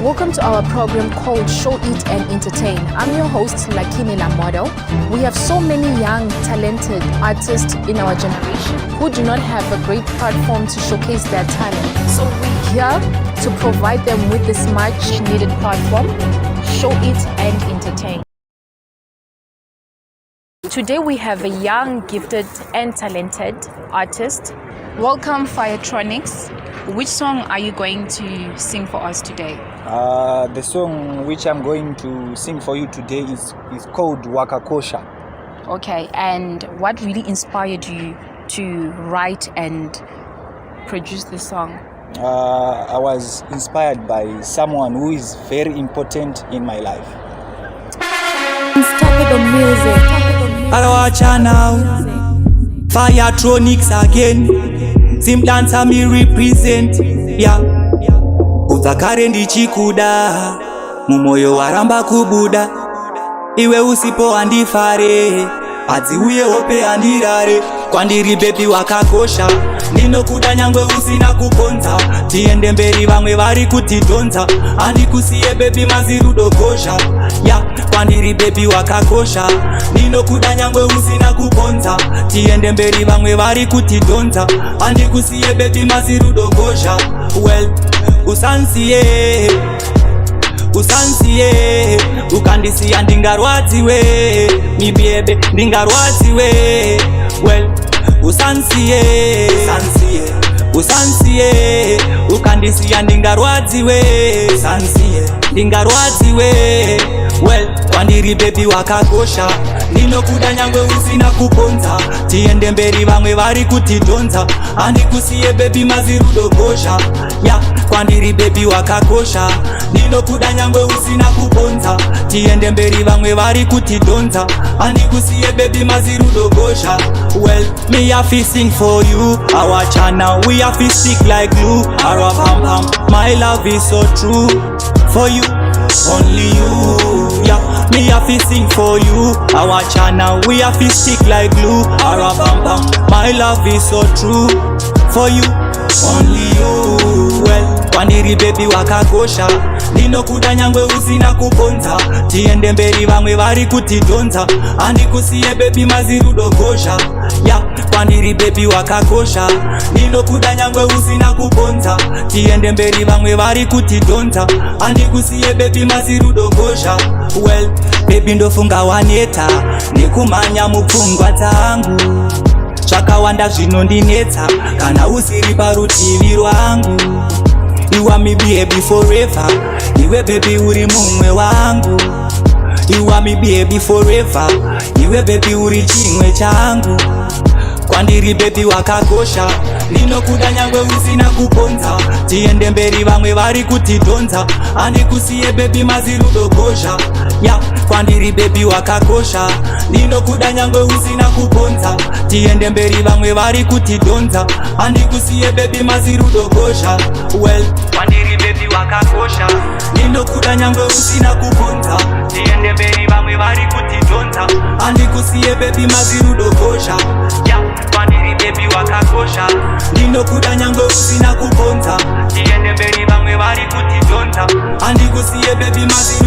Welcome to our program called Show It and Entertain. I'm your host, Lakini Lamodo. We have so many young, talented artists in our generation who do not have a great platform to showcase their talent. So we're here to provide them with this much needed platform, Show It and Entertain. Today we have a young, gifted and talented artist. Welcome, TRONIX. Which song are you going to sing for us today? The song which I'm going to sing for you today is called Wakakosha. Okay, and what really inspired you to write and produce this song? I was inspired by someone who is very important in my life. Unstoppable music. Alawacha now, TRONIX again. Sim dancer me represent, yeah. Utakare ndichikuda, mumoyo waramba kubuda. Iwe usipo andifare, adziuye ope andirare. Kwandiri baby wakakosha, ninokuda nyangwe usina kuponza. Tiende mberi vamwe vari kutidonza, andikusiye baby mazirudokosha, yeah. Kwandiri baby wakakosha, ninokuda nyangwe usina kuponza. Tiende mberi vamwe vari kutidonza, andikusiye baby mazirudokosha. Well, usansiye ukandisiya ndingarwadziwe, mi baby ndingarwadziwe. Well, usansiye ukandisiya ndingarwadziwe, ndingarwadziwe. Well, kwandiri baby wakakosha, ninokuda nyangwe usina kuponza. Tiende mberi vamwe vari kutidonza, andikusiye baby mazirudokosha, yeah. Kwandiri baby wakakosha, ninokuda nyangwe usina kuponza. Tiende mberi vamwe vari kutidonza, andikusiye baby mazirudokosha. Well, me have to sing for you. Our channel we have to stick like glue. Our pam pam, my love is so true. For you, only you, yeah. Me have to sing for you. Our channel we have to stick like glue. Our pam pam, my love is so true. For you, only you. Well, kwandiri baby wakakosha, ninokuda nyangwe usina kuponza. Tiende mberi vamwe vari kutidonza, andikusiye baby mazirudokosha, yeah. Kwandiri baby wakakosha, ninokuda nyangwe usina kuponza. Tiende mberi vamwe vari kutidonza, andikusiye baby mazirudokosha. Well, baby ndofunga waneta, nikumanya mupfungwa dzangu. Zvakawanda zvinondinetsa kana usiri parutivi rwangu. You are me baby forever, iwe baby uri mumwe wangu. You are me baby forever, iwe baby uri chimwe changu. Kwandiri baby wakakosha, ninokuda nyangwe usina kuponza. Tiende mberi vamwe vari kutidonza, andikusiye baby mazirudokosha, yeah. Kwandiri baby wakakosha, ninokuda nyangwe usina kuponza. Tiende mberi vamwe vari kutidonza, andikusiye baby mazirudokosha. Well, kwandiri baby wakakosha, ninokuda nyangwe usina kuponza. Tiende mberi vamwe vari kutidonza, andikusiye baby mazirudokosha, yeah. Kwandiri baby wakakosha, ninokuda nyangwe usina kuponza. Tiende mberi vamwe vari kutidonza, andikusiye baby mazirudokosha.